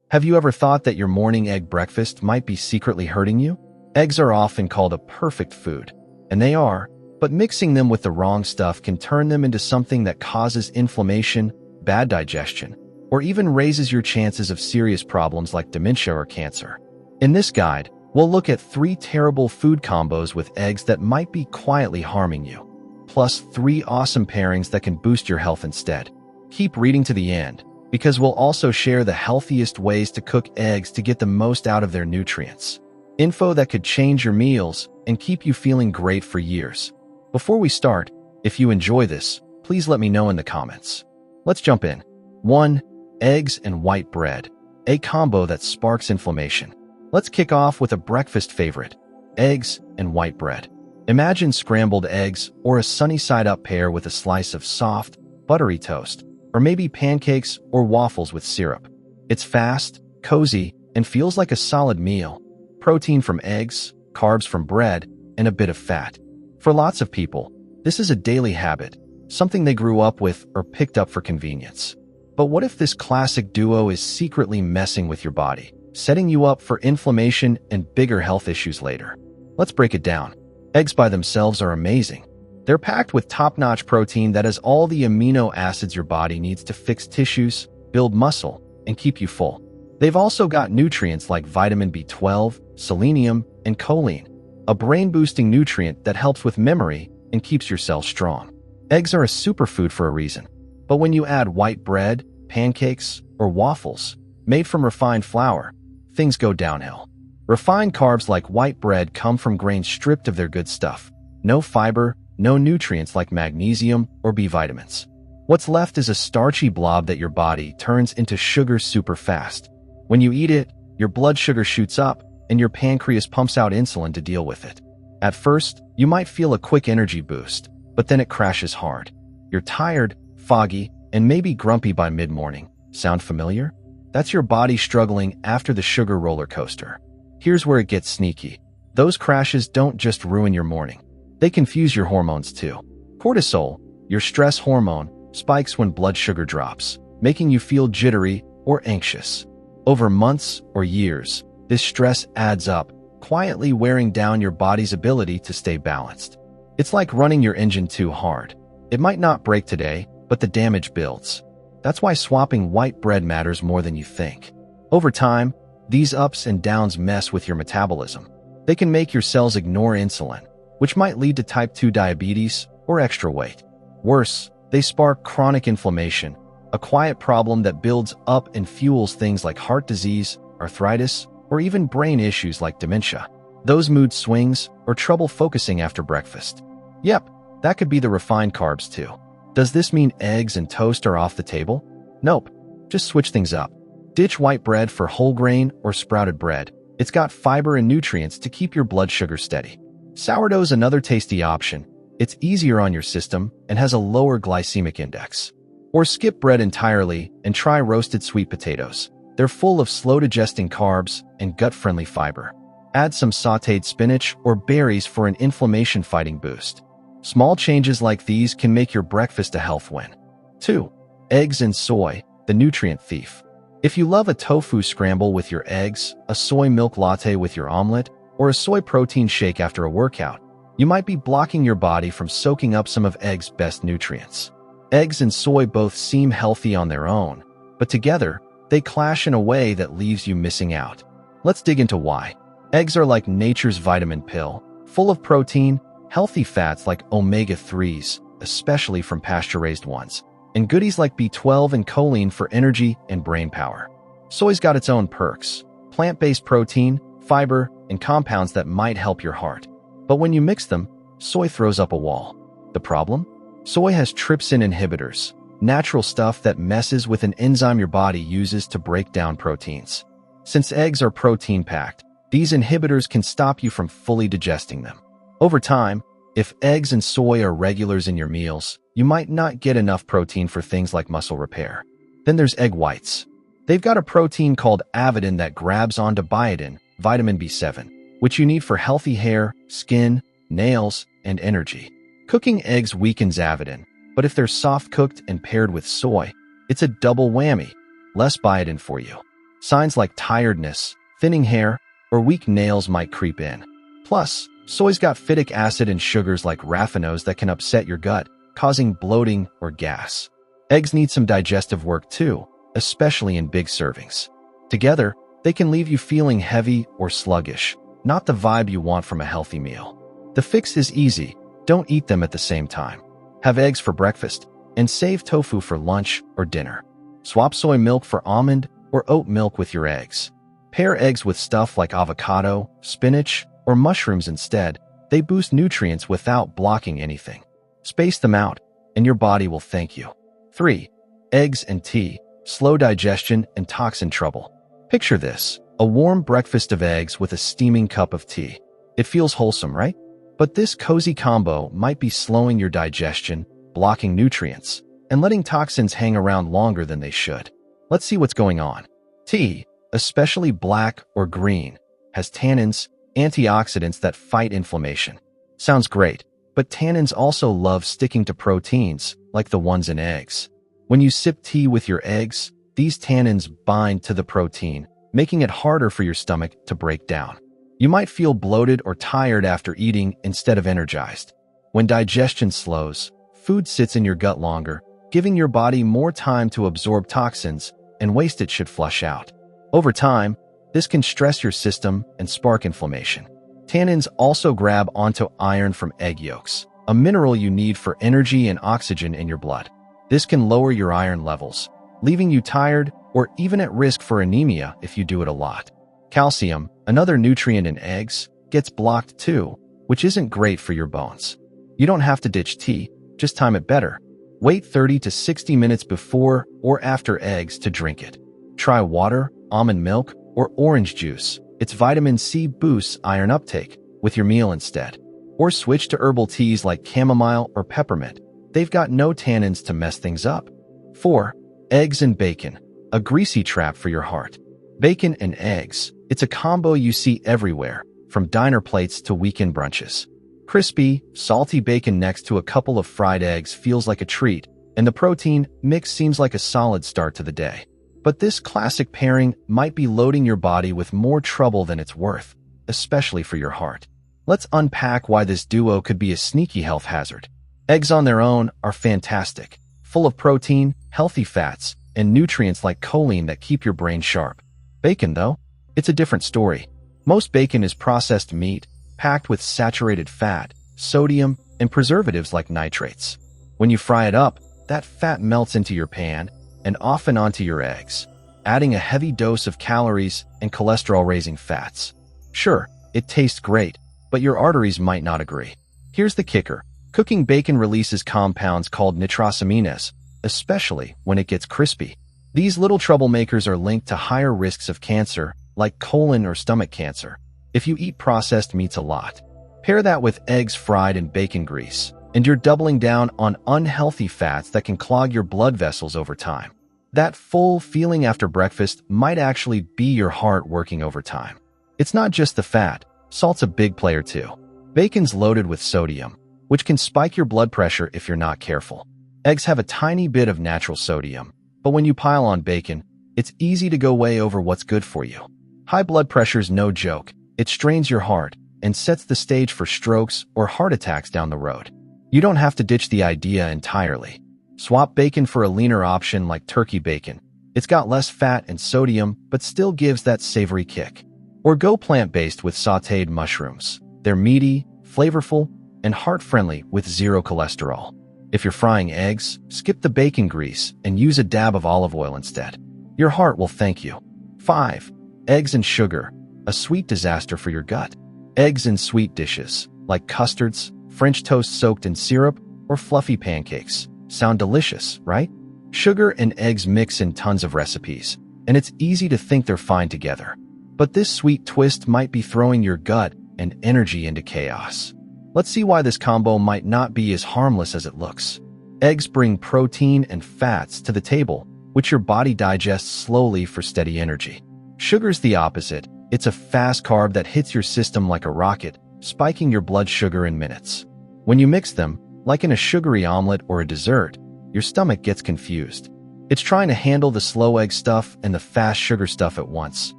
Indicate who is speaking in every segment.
Speaker 1: Have you ever thought that your morning egg breakfast might be secretly hurting you? Eggs are often called a perfect food, and they are, but mixing them with the wrong stuff can turn them into something that causes inflammation, bad digestion, or even raises your chances of serious problems like dementia or cancer. In this guide, we'll look at 3 terrible food combos with eggs that might be quietly harming you, plus 3 awesome pairings that can boost your health instead. Keep reading to the end, because we'll also share the healthiest ways to cook eggs to get the most out of their nutrients. Info that could change your meals and keep you feeling great for years. Before we start, if you enjoy this, please let me know in the comments. Let's jump in. 1. Eggs and white bread, a combo that sparks inflammation. Let's kick off with a breakfast favorite, eggs and white bread. Imagine scrambled eggs or a sunny-side-up pair with a slice of soft, buttery toast, or maybe pancakes or waffles with syrup. It's fast, cozy, and feels like a solid meal. Protein from eggs, carbs from bread, and a bit of fat. For lots of people, this is a daily habit, something they grew up with or picked up for convenience. But what if this classic duo is secretly messing with your body, setting you up for inflammation and bigger health issues later? Let's break it down. Eggs by themselves are amazing. They're packed with top-notch protein that has all the amino acids your body needs to fix tissues, build muscle, and keep you full. They've also got nutrients like vitamin B12, selenium, and choline, a brain-boosting nutrient that helps with memory and keeps your cells strong. Eggs are a superfood for a reason. But when you add white bread, pancakes, or waffles made from refined flour, things go downhill. Refined carbs like white bread come from grains stripped of their good stuff. No fiber, no nutrients like magnesium or B vitamins. What's left is a starchy blob that your body turns into sugar super fast. When you eat it, your blood sugar shoots up and your pancreas pumps out insulin to deal with it. At first, you might feel a quick energy boost, but then it crashes hard. You're tired, foggy, and maybe grumpy by mid-morning. Sound familiar? That's your body struggling after the sugar roller coaster. Here's where it gets sneaky. Those crashes don't just ruin your morning. They confuse your hormones too. Cortisol, your stress hormone, spikes when blood sugar drops, making you feel jittery or anxious. Over months or years, this stress adds up, quietly wearing down your body's ability to stay balanced. It's like running your engine too hard. It might not break today, but the damage builds. That's why swapping white bread matters more than you think. Over time, these ups and downs mess with your metabolism. They can make your cells ignore insulin, which might lead to type 2 diabetes or extra weight. Worse, they spark chronic inflammation, a quiet problem that builds up and fuels things like heart disease, arthritis, or even brain issues like dementia. Those mood swings or trouble focusing after breakfast. Yep, that could be the refined carbs too. Does this mean eggs and toast are off the table? Nope, just switch things up. Ditch white bread for whole grain or sprouted bread. It's got fiber and nutrients to keep your blood sugar steady. Sourdough's another tasty option. It's easier on your system and has a lower glycemic index. Or skip bread entirely and try roasted sweet potatoes. They're full of slow-digesting carbs and gut-friendly fiber. Add some sautéed spinach or berries for an inflammation-fighting boost. Small changes like these can make your breakfast a health win. 2. Eggs and soy, the nutrient thief. If you love a tofu scramble with your eggs, a soy milk latte with your omelet, or a soy protein shake after a workout, you might be blocking your body from soaking up some of eggs' best nutrients. Eggs and soy both seem healthy on their own, but together, they clash in a way that leaves you missing out. Let's dig into why. Eggs are like nature's vitamin pill, full of protein, healthy fats like omega-3s, especially from pasture-raised ones, and goodies like B12 and choline for energy and brain power. Soy's got its own perks, plant-based protein, fiber, and compounds that might help your heart. But when you mix them, soy throws up a wall. The problem? Soy has trypsin inhibitors, natural stuff that messes with an enzyme your body uses to break down proteins. Since eggs are protein-packed, these inhibitors can stop you from fully digesting them. Over time, if eggs and soy are regulars in your meals, you might not get enough protein for things like muscle repair. Then there's egg whites. They've got a protein called avidin that grabs onto biotin, vitamin B7, which you need for healthy hair, skin, nails, and energy. Cooking eggs weakens avidin, but if they're soft-cooked and paired with soy, it's a double whammy, less biotin for you. Signs like tiredness, thinning hair, or weak nails might creep in. Plus, soy's got phytic acid and sugars like raffinose that can upset your gut, causing bloating or gas. Eggs need some digestive work too, especially in big servings. Together, they can leave you feeling heavy or sluggish, not the vibe you want from a healthy meal. The fix is easy. Don't eat them at the same time. Have eggs for breakfast and save tofu for lunch or dinner. Swap soy milk for almond or oat milk with your eggs. Pair eggs with stuff like avocado, spinach, or mushrooms instead. They boost nutrients without blocking anything. Space them out, and your body will thank you. 3. Eggs and tea. Slow digestion and toxin trouble. Picture this: a warm breakfast of eggs with a steaming cup of tea. It feels wholesome, right? But this cozy combo might be slowing your digestion, blocking nutrients, and letting toxins hang around longer than they should. Let's see what's going on. Tea, especially black or green, has tannins, antioxidants that fight inflammation. Sounds great, but tannins also love sticking to proteins, like the ones in eggs. When you sip tea with your eggs, these tannins bind to the protein, making it harder for your stomach to break down. You might feel bloated or tired after eating instead of energized. When digestion slows, food sits in your gut longer, giving your body more time to absorb toxins, and waste it should flush out. Over time, this can stress your system and spark inflammation. Tannins also grab onto iron from egg yolks, a mineral you need for energy and oxygen in your blood. This can lower your iron levels, leaving you tired or even at risk for anemia if you do it a lot. Calcium, another nutrient in eggs, gets blocked too, which isn't great for your bones. You don't have to ditch tea, just time it better. Wait 30 to 60 minutes before or after eggs to drink it. Try water, almond milk, or orange juice. Its vitamin C boosts iron uptake with your meal instead. Or switch to herbal teas like chamomile or peppermint. They've got no tannins to mess things up. 4. Eggs and bacon, a greasy trap for your heart. Bacon and eggs, it's a combo you see everywhere, from diner plates to weekend brunches. Crispy, salty bacon next to a couple of fried eggs feels like a treat, and the protein mix seems like a solid start to the day. But this classic pairing might be loading your body with more trouble than it's worth, especially for your heart. Let's unpack why this duo could be a sneaky health hazard. Eggs on their own are fantastic, full of protein, healthy fats, and nutrients like choline that keep your brain sharp. Bacon, though, it's a different story. Most bacon is processed meat, packed with saturated fat, sodium, and preservatives like nitrates. When you fry it up, that fat melts into your pan and often onto your eggs, adding a heavy dose of calories and cholesterol-raising fats. Sure, it tastes great, but your arteries might not agree. Here's the kicker. Cooking bacon releases compounds called nitrosamines, especially when it gets crispy. These little troublemakers are linked to higher risks of cancer, like colon or stomach cancer, if you eat processed meats a lot. Pair that with eggs fried in bacon grease, and you're doubling down on unhealthy fats that can clog your blood vessels over time. That full feeling after breakfast might actually be your heart working overtime. It's not just the fat, salt's a big player too. Bacon's loaded with sodium, which can spike your blood pressure if you're not careful. Eggs have a tiny bit of natural sodium, but when you pile on bacon, it's easy to go way over what's good for you. High blood pressure's no joke. It strains your heart and sets the stage for strokes or heart attacks down the road. You don't have to ditch the idea entirely. Swap bacon for a leaner option like turkey bacon. It's got less fat and sodium, but still gives that savory kick. Or go plant-based with sautéed mushrooms. They're meaty, flavorful, and heart-friendly with zero cholesterol. If you're frying eggs, skip the bacon grease and use a dab of olive oil instead. Your heart will thank you. 5. Eggs and sugar, a sweet disaster for your gut. Eggs in sweet dishes, like custards, French toast soaked in syrup, or fluffy pancakes, sound delicious, right? Sugar and eggs mix in tons of recipes, and it's easy to think they're fine together. But this sweet twist might be throwing your gut and energy into chaos. Let's see why this combo might not be as harmless as it looks. Eggs bring protein and fats to the table, which your body digests slowly for steady energy. Sugar's the opposite. It's a fast carb that hits your system like a rocket, spiking your blood sugar in minutes. When you mix them, like in a sugary omelet or a dessert, your stomach gets confused. It's trying to handle the slow egg stuff and the fast sugar stuff at once,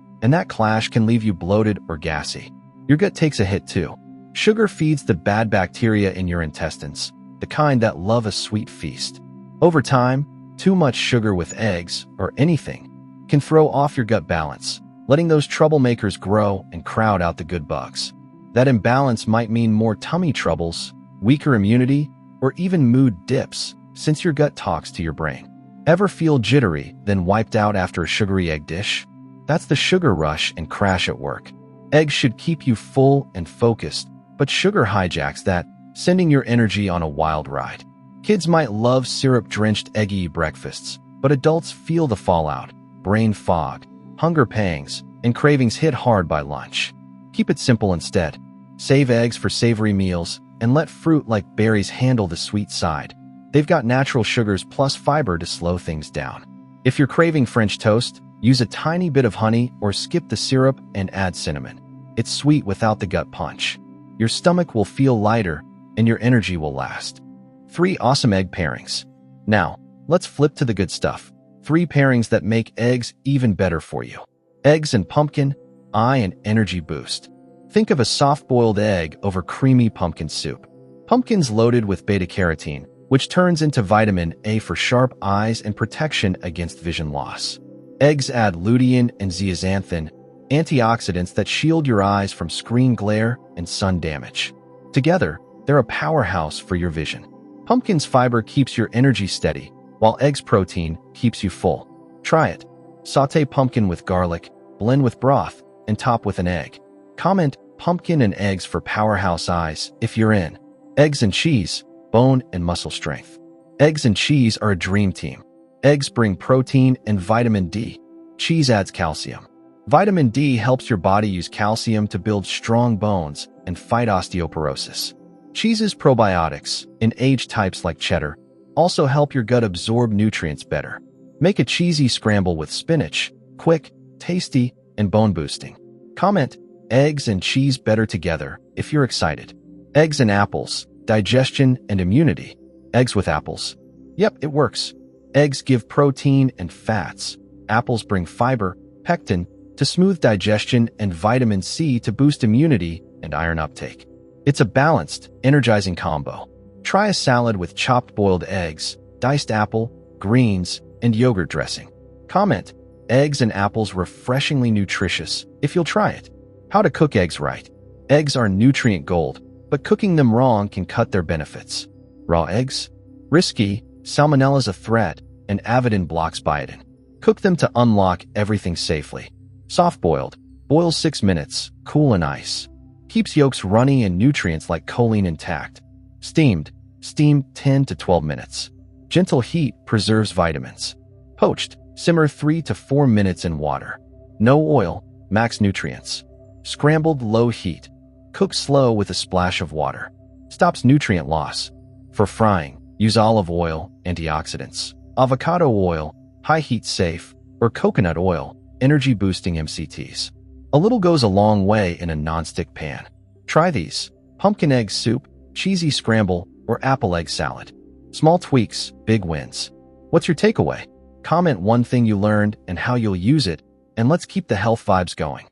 Speaker 1: and that clash can leave you bloated or gassy. Your gut takes a hit too. Sugar feeds the bad bacteria in your intestines, the kind that love a sweet feast. Over time, too much sugar with eggs, or anything, can throw off your gut balance, letting those troublemakers grow and crowd out the good bugs. That imbalance might mean more tummy troubles, weaker immunity, or even mood dips, since your gut talks to your brain. Ever feel jittery, then wiped out after a sugary egg dish? That's the sugar rush and crash at work. Eggs should keep you full and focused, but sugar hijacks that, sending your energy on a wild ride. Kids might love syrup-drenched eggy breakfasts, but adults feel the fallout, brain fog, hunger pangs, and cravings hit hard by lunch. Keep it simple instead. Save eggs for savory meals, and let fruit like berries handle the sweet side. They've got natural sugars plus fiber to slow things down. If you're craving French toast, use a tiny bit of honey or skip the syrup and add cinnamon. It's sweet without the gut punch. Your stomach will feel lighter, and your energy will last. 3 awesome egg pairings. Now, let's flip to the good stuff. 3 pairings that make eggs even better for you. Eggs and pumpkin, and energy boost. Think of a soft-boiled egg over creamy pumpkin soup. Pumpkin's loaded with beta-carotene, which turns into vitamin A for sharp eyes and protection against vision loss. Eggs add lutein and zeaxanthin, antioxidants that shield your eyes from screen glare and sun damage. Together, they're a powerhouse for your vision. Pumpkin's fiber keeps your energy steady, while eggs' protein keeps you full. Try it. Sauté pumpkin with garlic, blend with broth, and top with an egg. Comment pumpkin and eggs for powerhouse eyes if you're in. Eggs and cheese, bone and muscle strength. Eggs and cheese are a dream team. Eggs bring protein and vitamin D. Cheese adds calcium. Vitamin D helps your body use calcium to build strong bones and fight osteoporosis. Cheese's probiotics, in age types like cheddar, also help your gut absorb nutrients better. Make a cheesy scramble with spinach, quick, tasty, and bone-boosting. Comment, eggs and cheese better together if you're excited. Eggs and apples, digestion and immunity. Eggs with apples. Yep, it works. Eggs give protein and fats. Apples bring fiber, pectin, to smooth digestion and vitamin C to boost immunity and iron uptake. It's a balanced, energizing combo. Try a salad with chopped boiled eggs, diced apple, greens, and yogurt dressing. Comment, eggs and apples refreshingly nutritious if you'll try it. How to cook eggs right. Eggs are nutrient gold, but cooking them wrong can cut their benefits. Raw eggs? Risky, salmonella's a threat, and avidin blocks biotin. Cook them to unlock everything safely. Soft-boiled, boil 6 minutes, cool in ice. Keeps yolks runny and nutrients like choline intact. Steamed, steam 10 to 12 minutes. Gentle heat preserves vitamins. Poached, simmer 3 to 4 minutes in water. No oil, max nutrients. Scrambled, low heat. Cook slow with a splash of water. Stops nutrient loss. For frying, use olive oil, antioxidants, avocado oil, high heat safe, or coconut oil, energy boosting MCTs. A little goes a long way in a nonstick pan. Try these: pumpkin egg soup, cheesy scramble, or apple egg salad. Small tweaks, big wins. What's your takeaway? Comment one thing you learned and how you'll use it, and let's keep the health vibes going.